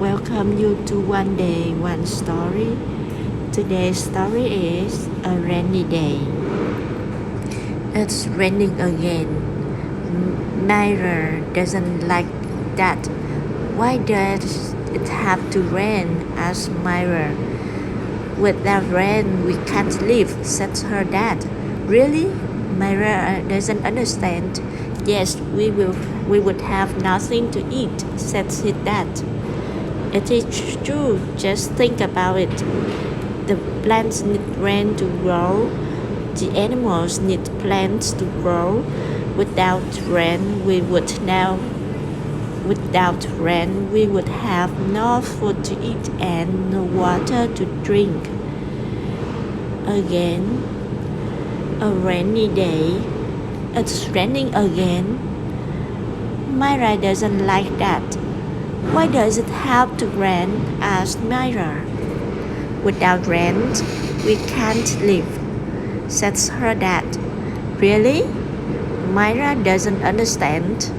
welcome you to One Day, One Story. Today's story is a rainy day. It's raining again. Myra doesn't like that. Why does it have to rain? Asked Myra. Without rain, we can't live, said her dad. Really? Myra doesn't understand. Yes, we would have nothing to eat, said his dad. It is true, just think about it. The plants need rain to grow. The animals need plants to grow. Without rain, we would have no food to eat and no water to drink. Again, a rainy day. It's raining again. Myra doesn't like that. Why does it have to rain? Asked Myra. Without rain, we can't live, said her dad. Really? Myra doesn't understand.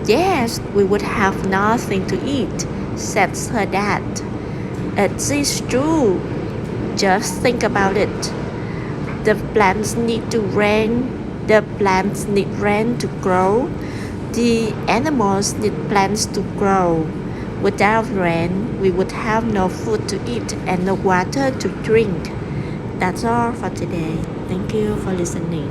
Yes, we would have nothing to eat, said her dad. It is true. Just think about it. The plants need rain to grow. The animals need plants to grow. Without rain, we would have no food to eat and no water to drink. That's all for today. Thank you for listening.